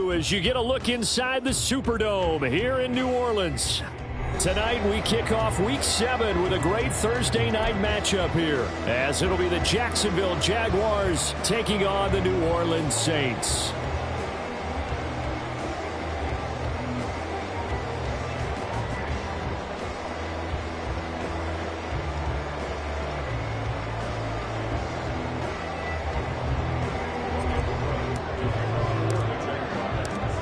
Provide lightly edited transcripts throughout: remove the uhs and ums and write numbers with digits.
you as you get a look inside the Superdome here in New Orleans. Tonight we kick off Week 7 with a great Thursday night matchup here, as it'll be the Jacksonville Jaguars taking on the New Orleans Saints.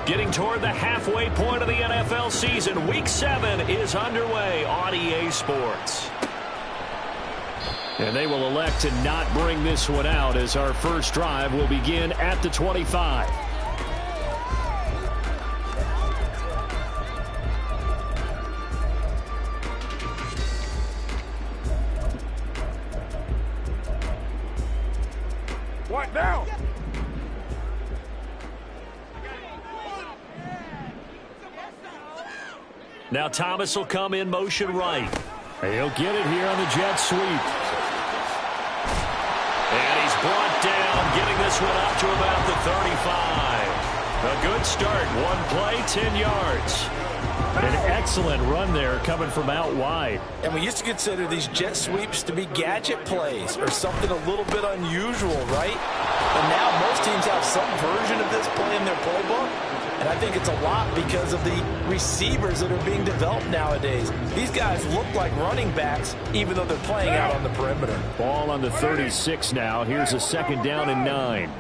Getting toward the halfway point of the NFL season, Week 7 is underway on EA Sports. And they will elect to not bring this one out as our first drive will begin at the 25. What now? Now Thomas will come in motion right. He'll get it here on the jet sweep. And he's brought down, getting this one up to about the 35. A good start. One play, 10 yards. An excellent run there coming from out wide. And we used to consider these jet sweeps to be gadget plays or something a little bit unusual, right? And now most teams have some version of this play in their playbook. And I think it's a lot because of the receivers that are being developed nowadays. These guys look like running backs, even though they're playing out on the perimeter. Ball on the 36 now. Here's a 2nd down and 9.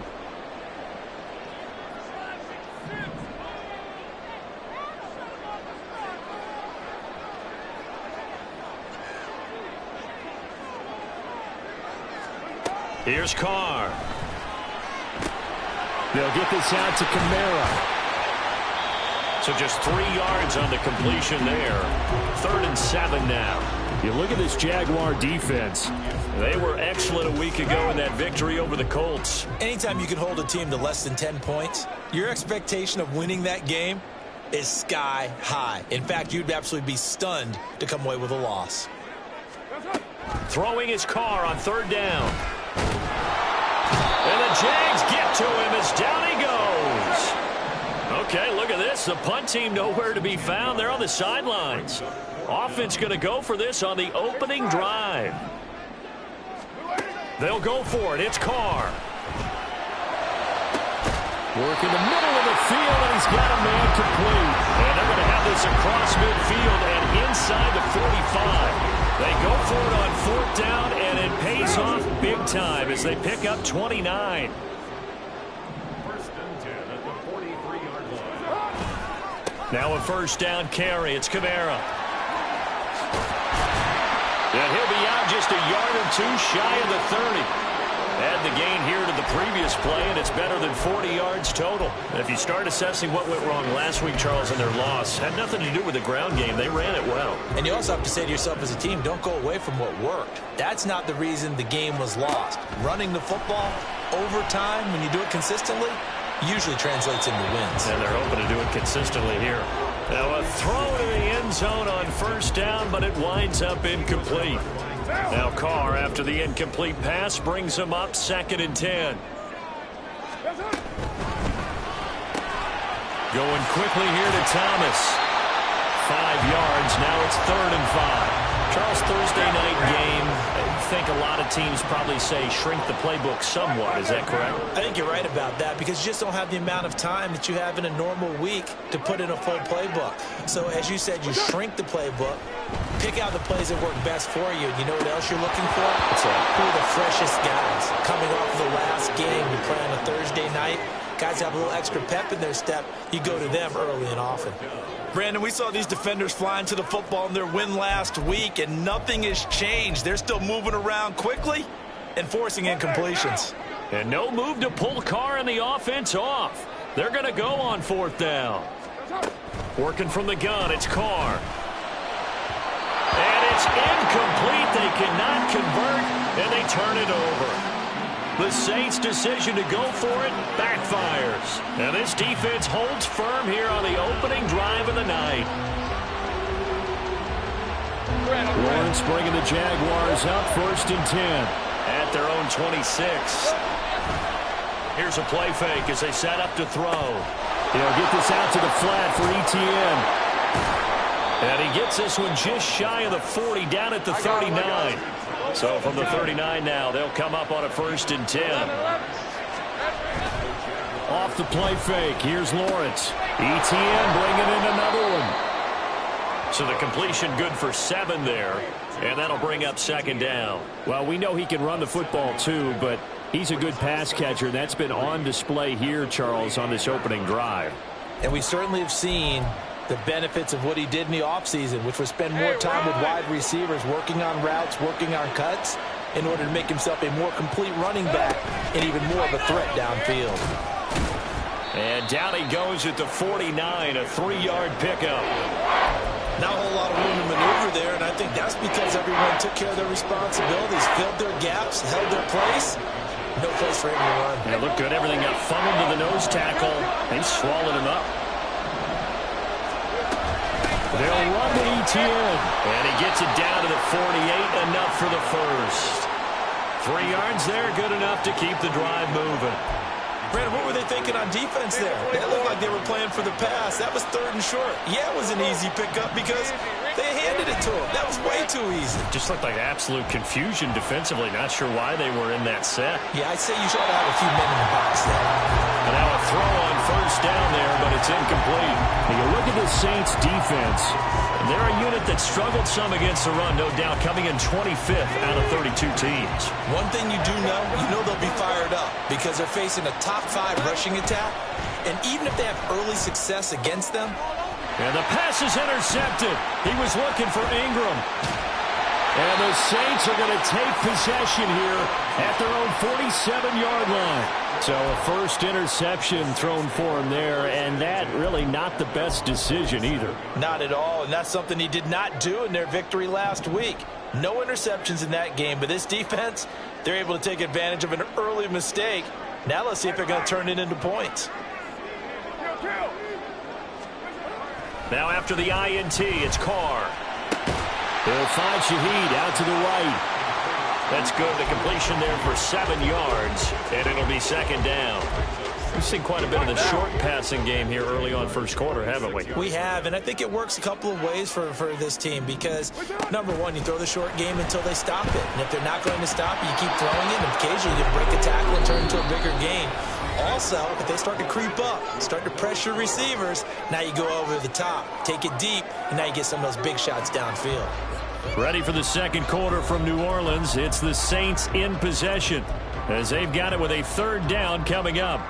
Here's Carr. They'll get this out to Kamara. So just 3 yards on the completion there. 3rd and 7 now. You look at this Jaguar defense. They were excellent a week ago in that victory over the Colts. Anytime you can hold a team to less than 10 points, your expectation of winning that game is sky high. In fact, you'd absolutely be stunned to come away with a loss. Throwing his Carr on 3rd down. And the Jags get to him as down he goes. Okay, look at this. The punt team nowhere to be found. They're on the sidelines. Offense going to go for this on the opening drive. They'll go for it. It's Carr. Work in the middle of the field, and he's got a man complete. And they're going to have this across midfield and inside the 45. They go for it on 4th down, and it pays off big time as they pick up 29. Now a 1st down carry. It's Kamara. And he'll be out just a yard or 2 shy of the 30. Add the gain here to the previous play, and it's better than 40 yards total. And if you start assessing what went wrong last week, Charles, in their loss, had nothing to do with the ground game. They ran it well. And you also have to say to yourself as a team, don't go away from what worked. That's not the reason the game was lost. Running the football over time, when you do it consistently, usually translates into wins. And they're hoping to do it consistently here. Now a throw to the end zone on 1st down, but it winds up incomplete. Now Carr, after the incomplete pass, brings him up 2nd and 10. Going quickly here to Thomas. 5 yards. Now it's 3rd and 5. Charles, Thursday night game. I think a lot of teams probably say shrink the playbook somewhat. Is that correct? I think you're right about that because you just don't have the amount of time that you have in a normal week to put in a full playbook. So as you said, you shrink the playbook, pick out the plays that work best for you. You know what else you're looking for? Who are the freshest guys coming off of the last game to play on a Thursday night? Guys have a little extra pep in their step. You go to them early and often. Brandon, we saw these defenders flying to the football in their win last week, and nothing has changed. They're still moving around quickly and forcing incompletions. And no move to pull Carr and the offense off. They're going to go on 4th down. Working from the gun, it's Carr. And it's incomplete. They cannot convert, and they turn it over. The Saints' decision to go for it backfires. And this defense holds firm here on the opening drive of the night. Lawrence bringing the Jaguars up 1st and 10 at their own 26. Here's a play fake as they set up to throw. He'll get this out to the flat for Etienne. And he gets this one just shy of the 40, down at the 39. So from the 39 now, they'll come up on a 1st and 10. Off the play fake, here's Lawrence. Etienne bringing in another one. So the completion good for 7 there, and that'll bring up 2nd down. Well, we know he can run the football too, but he's a good pass catcher. That's been on display here, Charles, on this opening drive. And we certainly have seen the benefits of what he did in the offseason, which was spend more time with wide receivers, working on routes, working on cuts, in order to make himself a more complete running back and even more of a threat downfield. And down he goes at the 49, a 3-yard pickup. Not a whole lot of room to maneuver there, and I think that's because everyone took care of their responsibilities, filled their gaps, held their place. No place for him to run. And it looked good. Everything got funneled to the nose tackle. They swallowed him up. They'll run to Etienne. And he gets it down to the 48, enough for the 1st. 3 yards there, good enough to keep the drive moving. Brandon, what were they thinking on defense there? They looked like they were playing for the pass. That was 3rd and short. Yeah, it was an easy pickup because they handed it to him. That was way too easy. Just looked like absolute confusion defensively. Not sure why they were in that set. Yeah, I'd say you should have a few men in the box there. And now a throw on 1st down there, but it's incomplete. Now you look at the Saints defense, and they're a unit that struggled some against the run, no doubt, coming in 25th out of 32 teams. One thing you do know, they'll be fired up because they're facing a top 5 rushing attack, and even if they have early success against them. And the pass is intercepted. He was looking for Ingram. And the Saints are going to take possession here at their own 47-yard line. So a 1st interception thrown for him there, and that really not the best decision either. Not at all, and that's something he did not do in their victory last week. No interceptions in that game, but this defense, they're able to take advantage of an early mistake. Now let's see if they're going to turn it into points. Now after the INT, it's Carr. He'll find Shaheed out to the right. That's good. The completion there for 7 yards, and it'll be 2nd down. We've seen quite a bit of the short passing game here early on 1st quarter, haven't we? We have, and I think it works a couple of ways for this team because, number one, you throw the short game until they stop it. And if they're not going to stop it, you keep throwing it, and occasionally you break a tackle and turn it into a bigger gain. Also, if they start to creep up, start to pressure receivers, now you go over the top, take it deep, and now you get some of those big shots downfield. Ready for the 2nd quarter from New Orleans. It's the Saints in possession as they've got it with a 3rd down coming up.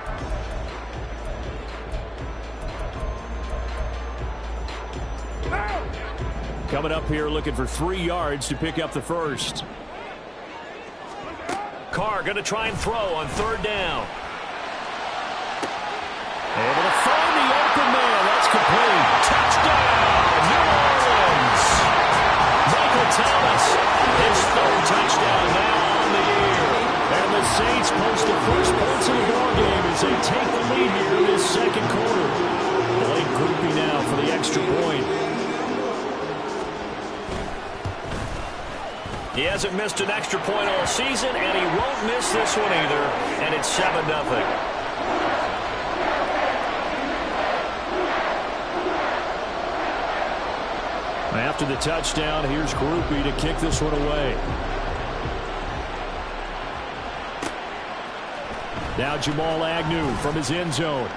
Coming up here looking for 3 yards to pick up the 1st. Carr going to try and throw on 3rd down. Able to find the open man. That's complete. Touchdown, New Orleans. Michael Thomas, his 3rd touchdown now on the year. And the Saints post the first points of the ball game as they take the lead here in this 2nd quarter. Blake Grupe now for the extra point. He hasn't missed an extra point all season, and he won't miss this one either. And it's 7-0. After the touchdown, here's Grupe to kick this one away. Now Jamal Agnew from his end zone.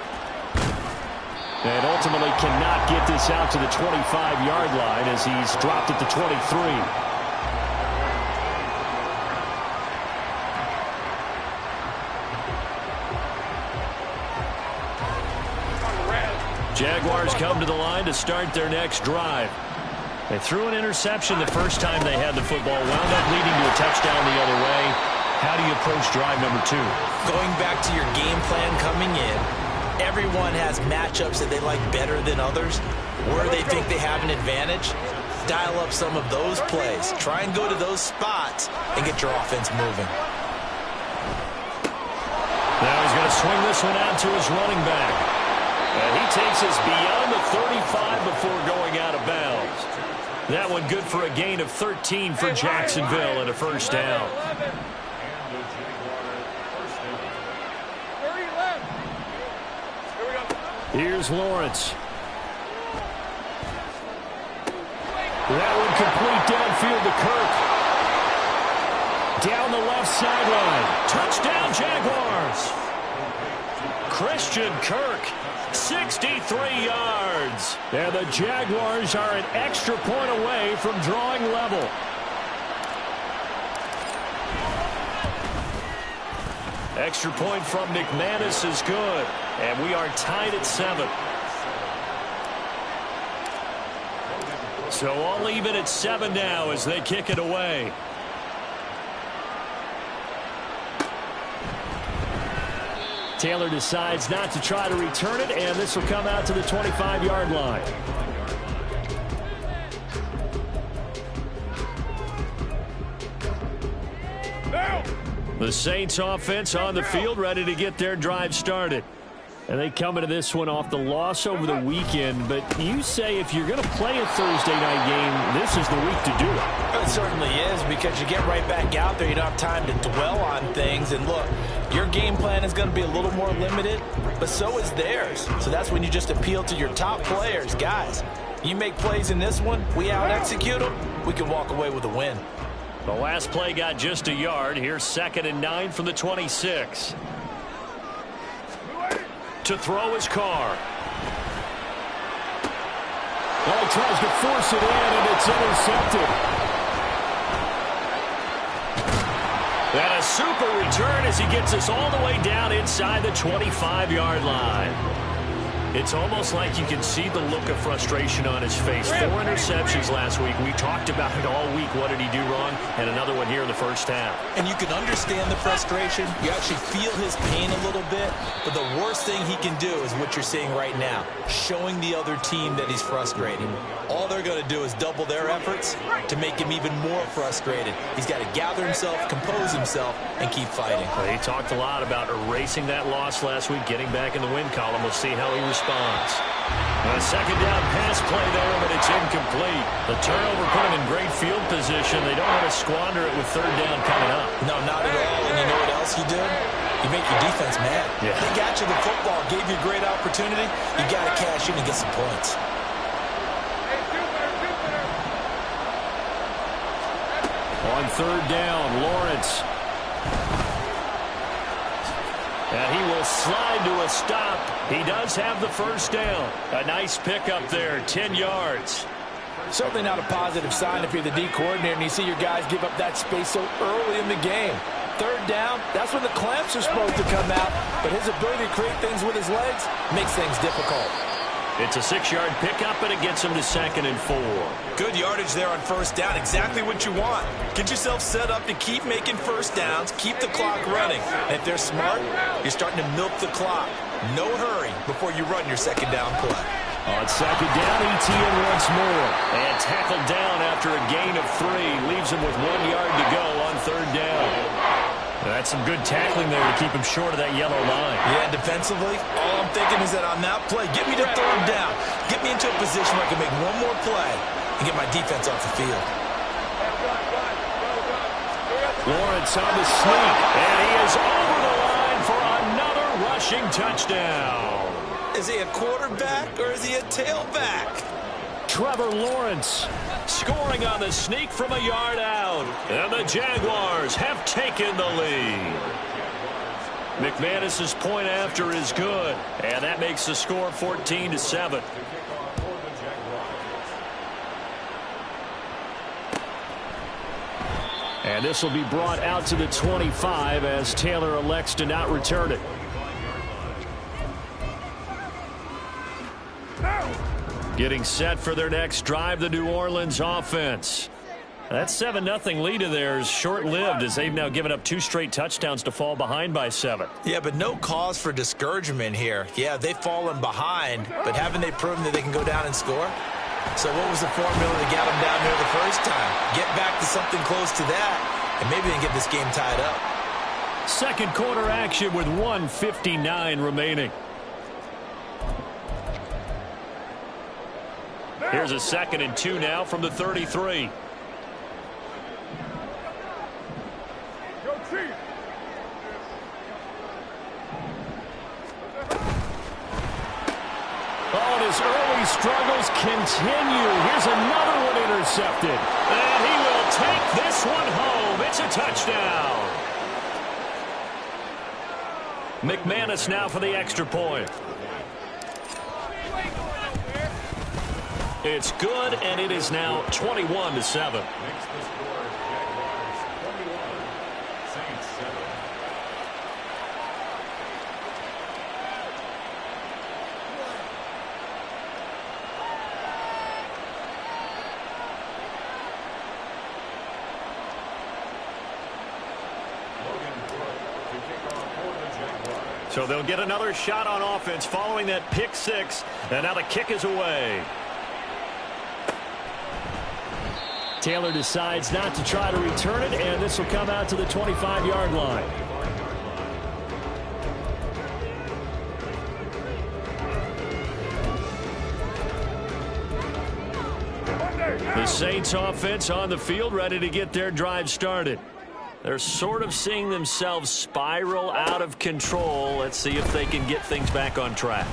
And ultimately cannot get this out to the 25-yard line as he's dropped at the 23. Jaguars come to the line to start their next drive. They threw an interception the first time they had the football, wound up leading to a touchdown the other way. How do you approach drive number 2? Going back to your game plan coming in, everyone has matchups that they like better than others. Where they think they have an advantage, dial up some of those plays. Try and go to those spots and get your offense moving. Now he's going to swing this one out to his running back. And he takes us beyond the 35 before going out of bounds. That one good for a gain of 13 for Jacksonville and a 1st down. Here's Lawrence. That one complete downfield to Kirk. Down the left sideline. Touchdown, Jaguars. Christian Kirk, 63 yards. And the Jaguars are an extra point away from drawing level. Extra point from McManus is good. And we are tied at 7. So all even at 7 now as they kick it away. Taylor decides not to try to return it, and this will come out to the 25-yard line. The Saints offense on the field, ready to get their drive started. And they come into this one off the loss over the weekend. But you say if you're going to play a Thursday night game, this is the week to do it. It certainly is, because you get right back out there. You don't have time to dwell on things. And look, your game plan is going to be a little more limited, but so is theirs. So that's when you just appeal to your top players. Guys, you make plays in this one, we out-execute them, we can walk away with a win. The last play got just a yard. Here's 2nd and 9 from the 26. To throw his Carr. Well, he tries to force it in, and it's intercepted. And a super return as he gets us all the way down inside the 25-yard line. It's almost like you can see the look of frustration on his face. 4 interceptions last week. We talked about it all week. What did he do wrong? And another one here in the first half. And you can understand the frustration. You actually feel his pain a little bit. But the worst thing he can do is what you're seeing right now, showing the other team that he's frustrated. All they're going to do is double their efforts to make him even more frustrated. He's got to gather himself, compose himself, and keep fighting. Well, he talked a lot about erasing that loss last week, getting back in the win column. We'll see how he responds. A 2nd down pass play there, but it's incomplete. The turnover put him in great field position. They don't want to squander it with 3rd down coming up. No, not at all. And you know what else you do? You make your defense mad. Yeah. They got you the football, gave you a great opportunity. You got to cash in and get some points. On 3rd down, Lawrence. And he will slide to a stop. He does have the 1st down. A nice pickup there, 10 yards. Certainly not a positive sign if you're the D coordinator and you see your guys give up that space so early in the game. 3rd down, that's when the clamps are supposed to come out. But his ability to create things with his legs makes things difficult. It's a 6-yard pickup, and it gets him to 2nd and 4. Good yardage there on 1st down. Exactly what you want. Get yourself set up to keep making 1st downs, keep the clock running. And if they're smart, you're starting to milk the clock. No hurry before you run your 2nd down play. On 2nd down, ETN once more. And tackled down after a gain of 3. Leaves him with 1 yard to go on 3rd down. That's some good tackling there to keep him short of that yellow line. Yeah, defensively, all I'm thinking is that on that play, get me to 3rd down. Get me into a position where I can make one more play and get my defense off the field. Lawrence on the sneak, and he is over the line for another rushing touchdown. Is he a quarterback or is he a tailback? Trevor Lawrence scoring on the sneak from a yard out. And the Jaguars have taken the lead. McManus's point after is good. And that makes the score 14-7. And this will be brought out to the 25 as Taylor elects to not return it. Getting set for their next drive, the New Orleans offense. That 7-0 lead of theirs short-lived as they've now given up 2 straight touchdowns to fall behind by 7. Yeah, but no cause for discouragement here. Yeah, they've fallen behind, but haven't they proven that they can go down and score? So what was the formula that got them down there the first time? Get back to something close to that, and maybe they can get this game tied up. 2nd quarter action with 1:59 remaining. Here's a 2nd and 2 now from the 33. and his early struggles continue. Here's another one intercepted. And he will take this one home. It's a touchdown. McManus now for the extra point. It's good, and it is now 21-7. So they'll get another shot on offense following that pick six, and now the kick is away. Taylor decides not to try to return it, and this will come out to the 25-yard line. The Saints offense on the field, ready to get their drive started. They're sort of seeing themselves spiral out of control. Let's see if they can get things back on track.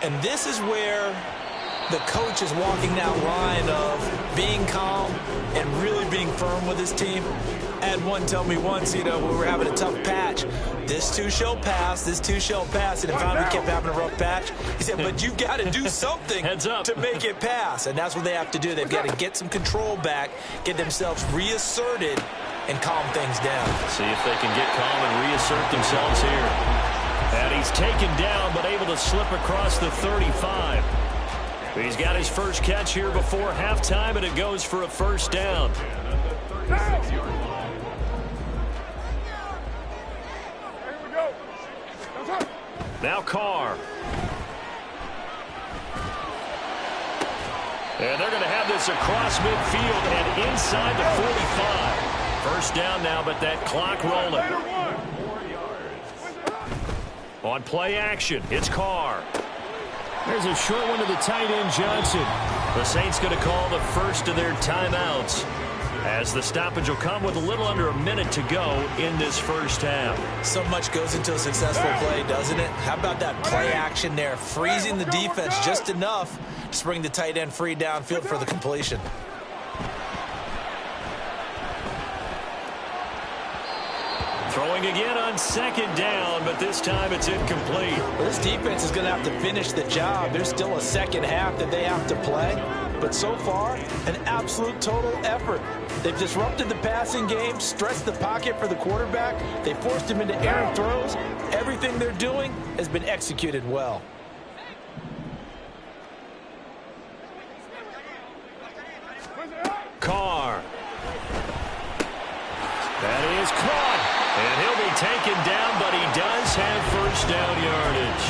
And this is where the coach is walking that line of being calm and really being firm with his team. I had one tell me once, we were having a tough patch. This too shall pass, this too shall pass. And finally we kept having a rough patch. He said, but you've got to do something to make it pass. And that's what they have to do. They've got to get some control back, get themselves reasserted, and calm things down. See if they can get calm and reassert themselves here. And he's taken down, but able to slip across the 35. He's got his first catch here before halftime, and it goes for a first down. Now Carr. And they're going to have this across midfield and inside the 45. First down now, but that clock rolling. On play action, it's Carr. There's a short one to the tight end, Johnson. The Saints going to call the first of their timeouts, as the stoppage will come with a little under a minute to go in this first half. So much goes into a successful play, doesn't it? How about that play action there, freezing the defense just enough to bring the tight end free downfield for the completion. Throwing again on second down, but this time it's incomplete. Well, this defense is going to have to finish the job. There's still a second half that they have to play. But so far, an absolute total effort. They've disrupted the passing game, stretched the pocket for the quarterback. They forced him into errant throws. Everything they're doing has been executed well. Carr. That is caught. And he'll be taken down, but he does have first down yardage.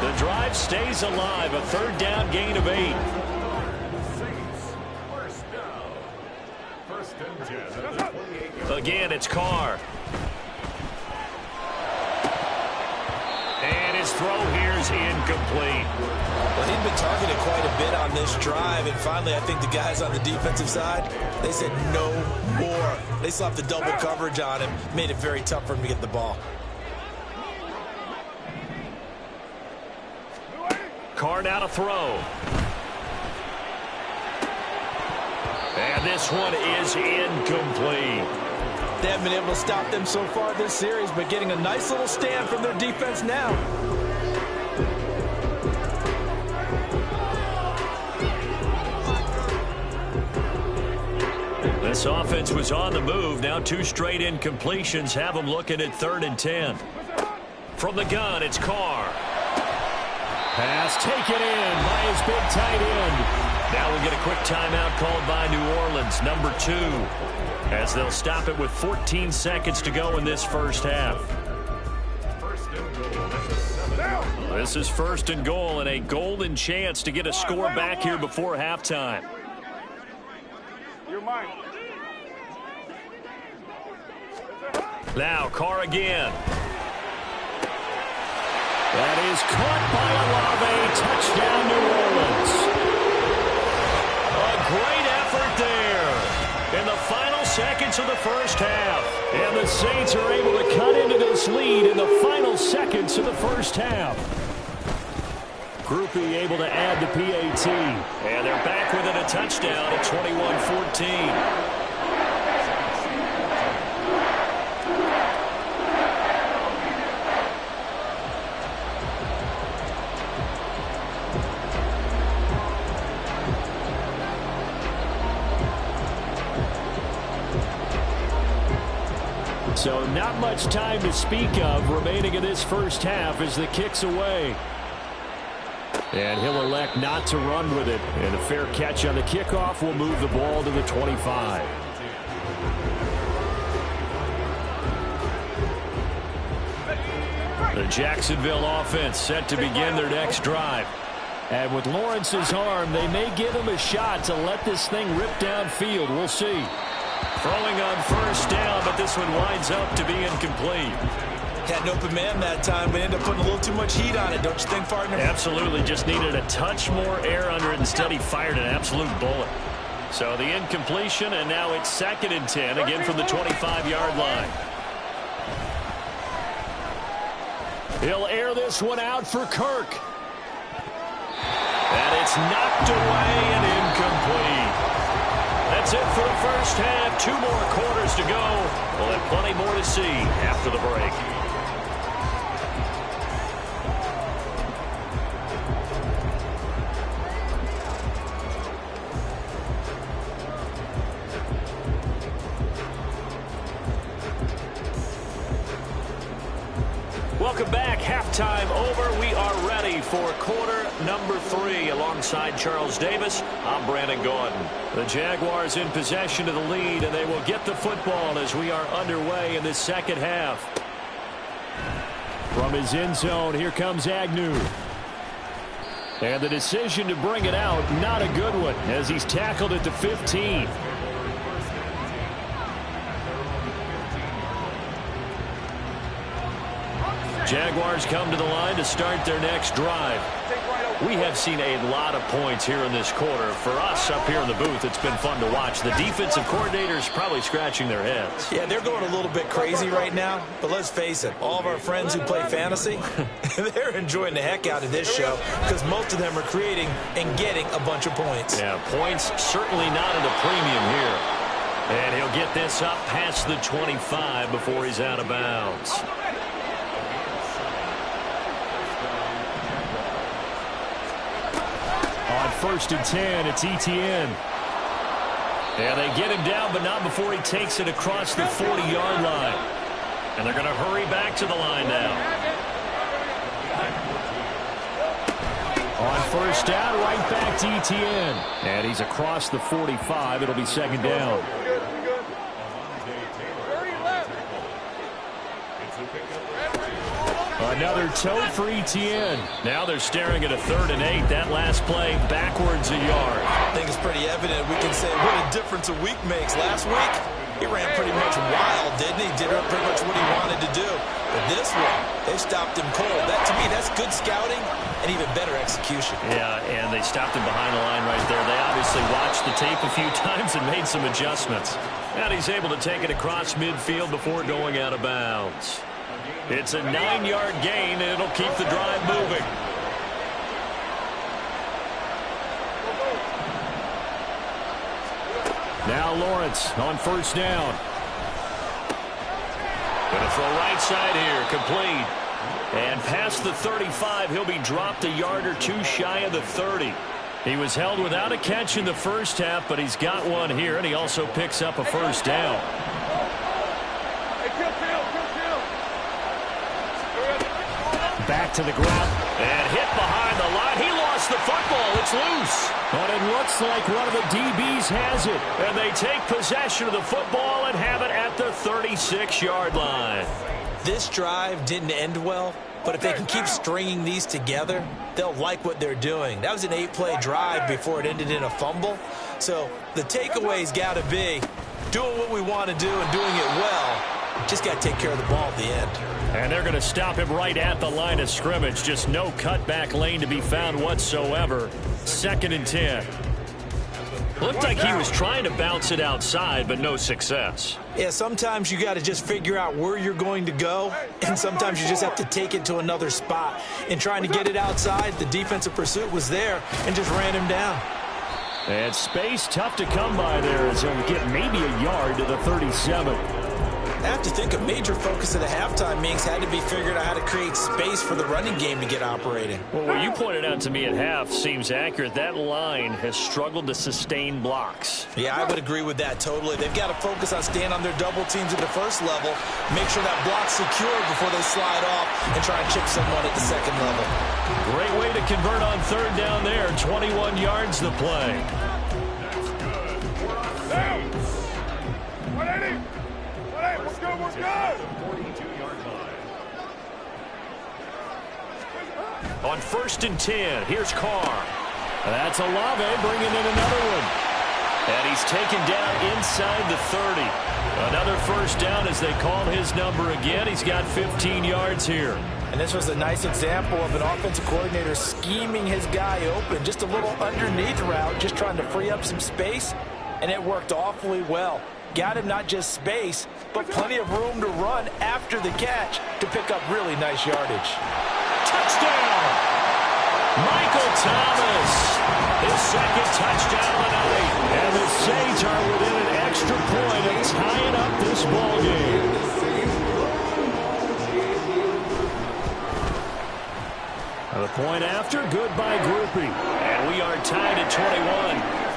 The drive stays alive, a third down gain of 8. Again, it's Carr. And his throw here is incomplete. Well, he'd been targeted quite a bit on this drive, and finally I think the guys on the defensive side, they said no more. They slapped the double coverage on him, made it very tough for him to get the ball. Carr now to throw. And this one is incomplete. They haven't been able to stop them so far this series, but getting a nice little stand from their defense now. This offense was on the move. Now 2 straight incompletions have them looking at 3rd and 10. From the gun, it's Carr. Pass taken in by his big tight end. Now we'll get a quick timeout called by New Orleans, number 2, as they'll stop it with 14 seconds to go in this first half. This is 1st and goal, and a golden chance to get a score back here before halftime. Now Carr again. That is caught by Olave. Touchdown, New Orleans. A great effort there in the final seconds of the first half. And the Saints are able to cut into this lead in the final seconds of the first half. Groupie able to add the PAT. And they're back within a touchdown at 21-14. So not much time to speak of remaining in this first half as the kick's away. And he'll elect not to run with it. And a fair catch on the kickoff will move the ball to the 25. The Jacksonville offense set to begin their next drive. And with Lawrence's arm, they may give him a shot to let this thing rip downfield. We'll see. Throwing on first down, but this one winds up to be incomplete. Had an open man that time, but ended up putting a little too much heat on it, don't you think, partner? Absolutely. Just needed a touch more air under it. Instead, he fired an absolute bullet. So the incompletion, and now it's 2nd and 10, again from the 25-yard line. He'll air this one out for Kirk. And it's knocked away and incomplete. That's it for the first half. 2 more quarters to go. We'll have plenty more to see after the break. Welcome back. Halftime over. We are ready for quarter number 3. Alongside Charles Davis, I'm Brandon Gordon. The Jaguars in possession of the lead, and they will get the football as we are underway in this second half. From his end zone, here comes Agnew. And the decision to bring it out, not a good one, as he's tackled at the 15. Jaguars come to the line to start their next drive. We have seen a lot of points here in this quarter. For us up here in the booth, it's been fun to watch. The defensive coordinators probably scratching their heads. Yeah, they're going a little bit crazy right now. But let's face it, all of our friends who play fantasy, they're enjoying the heck out of this show because most of them are creating and getting a bunch of points. Yeah, points certainly not at a premium here. And he'll get this up past the 25 before he's out of bounds. On 1st and 10, it's Etienne. And they get him down, but not before he takes it across the 40-yard line. And they're going to hurry back to the line now. On 1st down, right back to Etienne. And he's across the 45. It'll be 2nd down. Another tote for Etienne. Now they're staring at a 3rd and 8. That last play backwards a yard. I think it's pretty evident. We can say what a difference a week makes. Last week, he ran pretty much wild, didn't he? Did pretty much what he wanted to do. But this one, they stopped him cold. That, to me, that's good scouting and even better execution. Yeah, and they stopped him behind the line right there. They obviously watched the tape a few times and made some adjustments. And he's able to take it across midfield before going out of bounds. It's a 9-yard gain, and it'll keep the drive moving. Now Lawrence on 1st down. Going to throw right side here, complete. And past the 35, he'll be dropped a yard or 2 shy of the 30. He was held without a catch in the first half, but he's got one here, and he also picks up a 1st down. Back to the ground and hit behind the line. He lost the football. It's loose. But it looks like one of the DBs has it. And they take possession of the football and have it at the 36-yard line. This drive didn't end well, but if they can keep stringing these together, they'll like what they're doing. That was an 8-play drive before it ended in a fumble. So the takeaway's got to be doing what we want to do and doing it well. Just got to take care of the ball at the end. And they're going to stop him right at the line of scrimmage. Just no cutback lane to be found whatsoever. 2nd and 10. Looked like he was trying to bounce it outside, but no success. Yeah, sometimes you got to just figure out where you're going to go, and sometimes you just have to take it to another spot. In trying to get it outside, the defensive pursuit was there and just ran him down. And space tough to come by there as he'll get maybe a yard to the 37. I have to think a major focus of the halftime meetings had to be figuring out how to create space for the running game to get operating. Well, what you pointed out to me at half seems accurate. That line has struggled to sustain blocks. Yeah, I would agree with that totally. They've got to focus on staying on their double teams at the first level, make sure that block's secure before they slide off and try and chip someone at the second level. Great way to convert on third down there. 21 yards to play. On 1st and 10, here's Carr. That's Olave bringing in another one. And he's taken down inside the 30. Another first down as they call his number again. He's got 15 yards here. And this was a nice example of an offensive coordinator scheming his guy open. Just a little underneath route, just trying to free up some space. And it worked awfully well. Got him not just space, but plenty of room to run after the catch to pick up really nice yardage. Touchdown! Michael Thomas, his second touchdown of the night. And the Saints are within an extra point of tying up this ball game. The point after, good by Grupe. And we are tied at 21.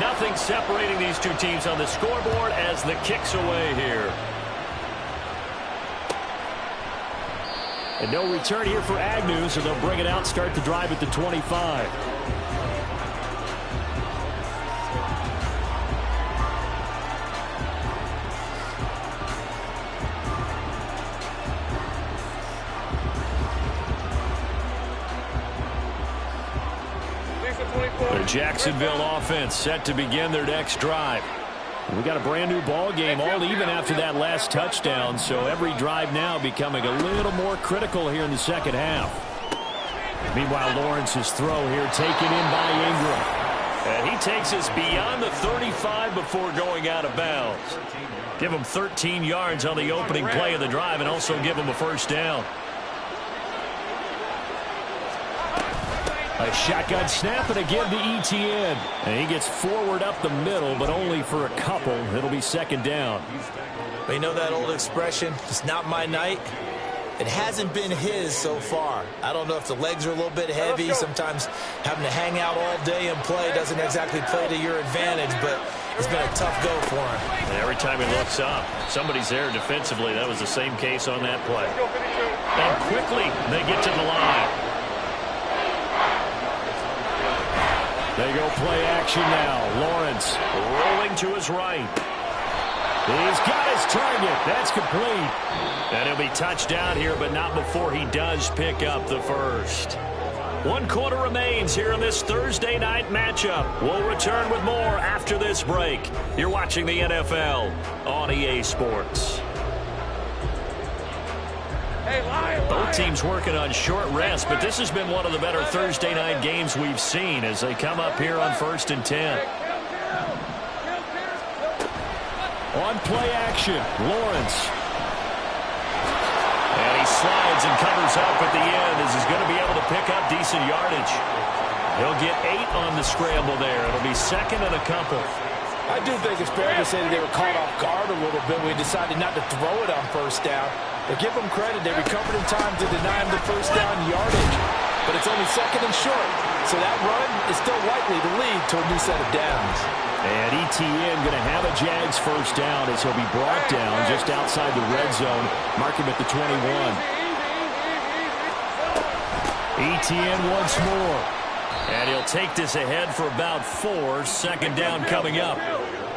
Nothing separating these two teams on the scoreboard as the kick's away here. And no return here for Agnew, so they'll bring it out, start the drive at the 25. The Jacksonville offense set to begin their next drive. We got a brand new ball game, all even after that last touchdown, so every drive now becoming a little more critical here in the second half. Meanwhile, Lawrence's throw here taken in by Ingram. And he takes us beyond the 35 before going out of bounds. Give him 13 yards on the opening play of the drive and also give him a first down. A shotgun snap and again to Etienne. And he gets forward up the middle, but only for a couple. It'll be second down. But you know that old expression, it's not my night? It hasn't been his so far. I don't know if the legs are a little bit heavy. Sometimes having to hang out all day and play doesn't exactly play to your advantage, but it's been a tough go for him. And every time he looks up, somebody's there defensively. That was the same case on that play. And quickly they get to the line. They go play action now. Lawrence rolling to his right. He's got his target. That's complete. And he'll be touchdown here, but not before he does pick up the first. 1 quarter remains here in this Thursday night matchup. We'll return with more after this break. You're watching the NFL on EA Sports. Both teams working on short rest, but this has been one of the better Thursday night games we've seen as they come up here on 1st and 10. On play action, Lawrence. And he slides and covers up at the end as he's going to be able to pick up decent yardage. He'll get 8 on the scramble there. It'll be second and a couple. I do think it's fair to say that they were caught off guard a little bit. We decided not to throw it on first down. But give them credit. They recovered in time to deny him the first down yardage. But it's only second and short. So that run is still likely to lead to a new set of downs. And Etienne going to have a Jags first down as he'll be brought down just outside the red zone. Mark him at the 21. Etienne once more. And he'll take this ahead for about 4. Second down coming up.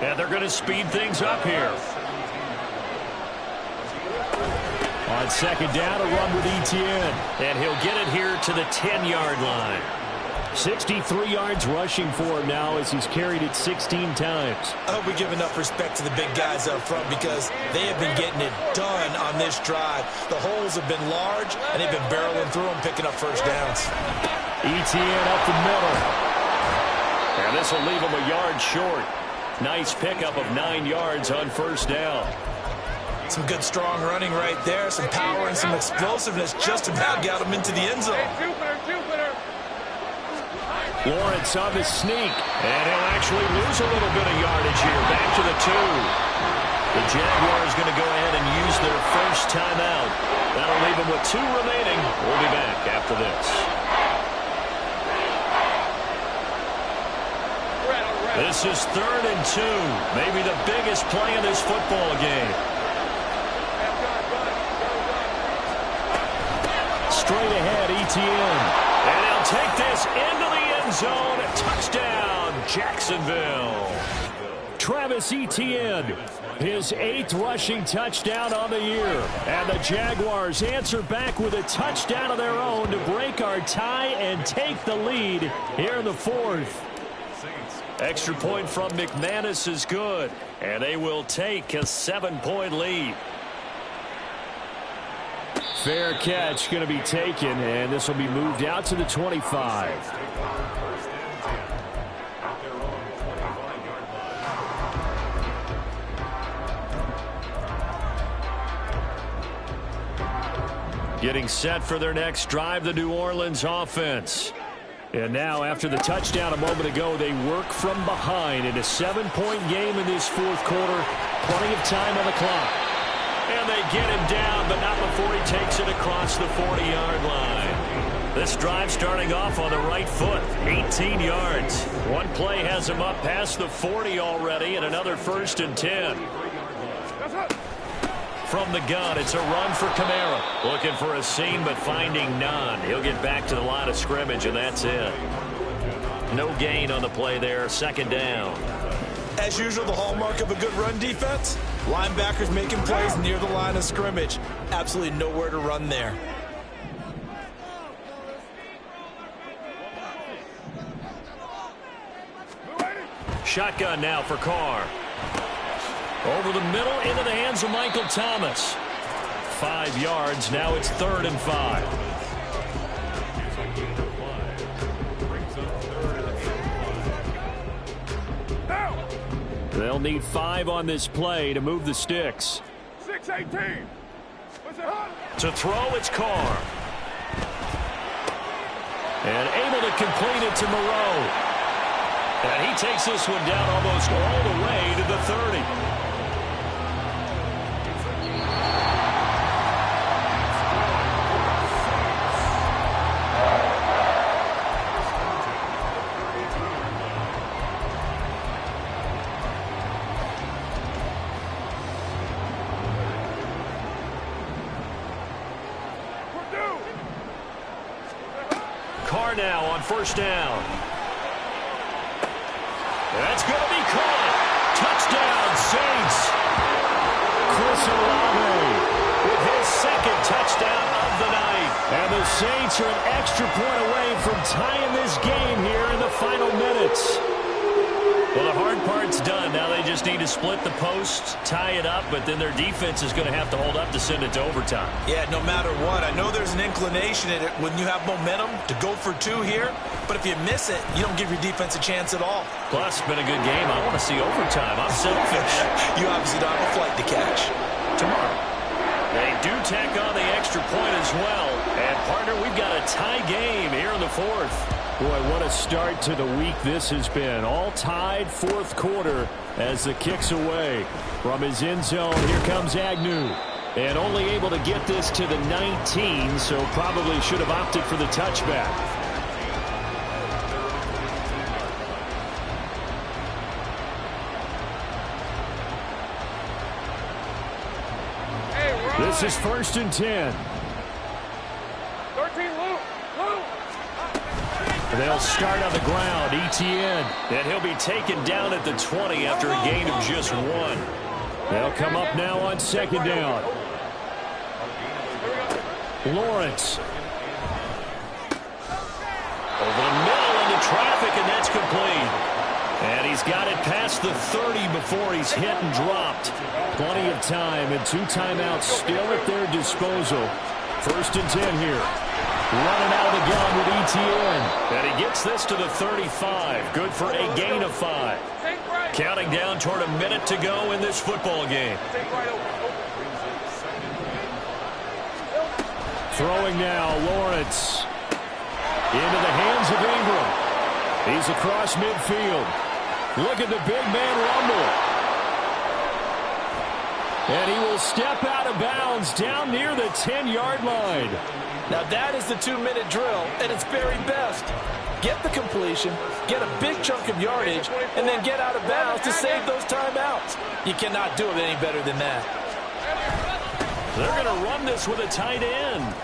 And they're going to speed things up here. On second down, a run with Etienne. And he'll get it here to the 10-yard line. 63 yards rushing for him now as he's carried it 16 times. I hope we give enough respect to the big guys up front because they have been getting it done on this drive. The holes have been large, and they've been barreling through them, picking up first downs. Etienne up the middle. And this will leave him a yard short. Nice pickup of 9 yards on first down. Some good, strong running right there. Some power and some explosiveness just about got him into the end zone. Lawrence on the sneak. And he'll actually lose a little bit of yardage here. Back to the 2. The Jaguars going to go ahead and use their first timeout. That'll leave them with 2 remaining. We'll be back after this. This is 3rd and 2. Maybe the biggest play in this football game. Straight ahead, Etienne. And he'll take this into the end zone. Touchdown, Jacksonville. Travis Etienne, his 8th rushing touchdown on the year. And the Jaguars answer back with a touchdown of their own to break our tie and take the lead here in the 4th. Extra point from McManus is good, and they will take a 7-point lead. Fair catch going to be taken, and this will be moved out to the 25. Getting set for their next drive, the New Orleans offense. And now, after the touchdown a moment ago, they work from behind in a 7-point game in this 4th quarter. Plenty of time on the clock. And they get him down, but not before he takes it across the 40-yard line. This drive starting off on the right foot, 18 yards. One play has him up past the 40 already, and another 1st and 10. From the gun, it's a run for Kamara. Looking for a seam, but finding none. He'll get back to the line of scrimmage, and that's it. No gain on the play there. 2nd down. As usual, the hallmark of a good run defense, linebackers making plays near the line of scrimmage. Absolutely nowhere to run there. Shotgun now for Carr. Over the middle, into the hands of Michael Thomas. 5 yards, now it's 3rd and 5. They'll need 5 on this play to move the sticks. 6-18. To throw, it's Carr. And able to complete it to Moreau. And he takes this one down almost all the way to the 30. Carr now on 1st down. That's going to be caught. Touchdown, Saints. Chris Olave with his 2nd touchdown of the night. And the Saints are an extra point away from tying this game here in the final minutes. Well, the hard part's done. Now they just need to split the post, tie it up, but then their defense is going to have to hold up to send it to overtime. Yeah, no matter what. I know there's an inclination in it when you have momentum to go for 2 here, but if you miss it, you don't give your defense a chance at all. Plus, it's been a good game. I want to see overtime. I'm selfish. You obviously don't have a flight to catch. Tomorrow. They do tack on the extra point as well. And, partner, we've got a tie game here in the 4th. Boy, what a start to the week this has been. All tied 4th quarter as the kick's away. From his end zone, here comes Agnew. And only able to get this to the 19, so probably should have opted for the touchback. This is 1st and 10. 13, Luke. They'll start on the ground. Etienne. And he'll be taken down at the 20 after a gain of just 1. They'll come up now on 2nd down. Lawrence. Over the middle, and and that's complete. And he's got it past the 30 before he's hit and dropped. Plenty of time and 2 timeouts still at their disposal. 1st and 10 here. Running out of the gun with Etienne. And he gets this to the 35. Good for a gain of 5. Counting down toward a minute to go in this football game. Throwing now, Lawrence. Into the hands of Ingram. He's across midfield. Look at the big man rumble. And he will step out of bounds down near the 10-yard line. Now that is the 2-minute drill at its very best. Get the completion, get a big chunk of yardage, and then get out of bounds to save those timeouts. You cannot do it any better than that. They're going to run this with a tight end.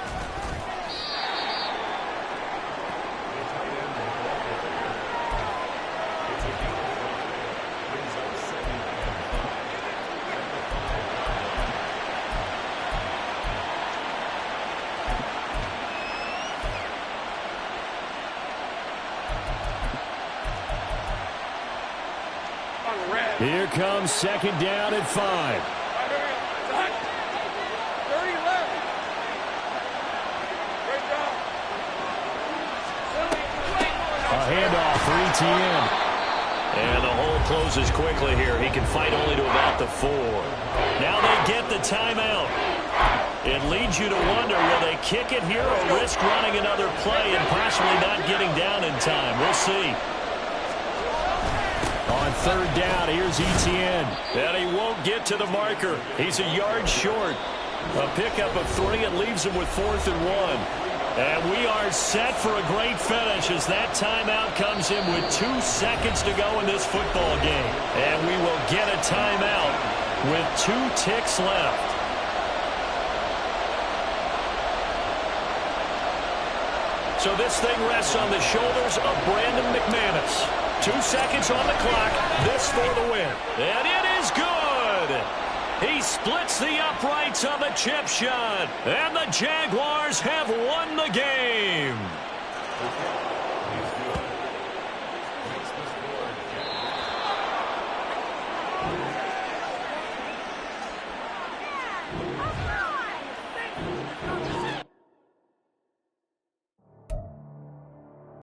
Here comes 2nd down at 5. A handoff for Etienne. And the hole closes quickly here. He can fight only to about the 4. Now they get the timeout. It leads you to wonder, will they kick it here or risk running another play and possibly not getting down in time? We'll see. On 3rd down, here's Etienne. And he won't get to the marker. He's a yard short. A pickup of 3. It leaves him with 4th and 1. And we are set for a great finish as that timeout comes in with 2 seconds to go in this football game. And we will get a timeout with 2 ticks left. So this thing rests on the shoulders of Brandon McManus. 2 seconds on the clock. This for the win. And it is good. He splits the uprights on the chip shot. And the Jaguars have won the game.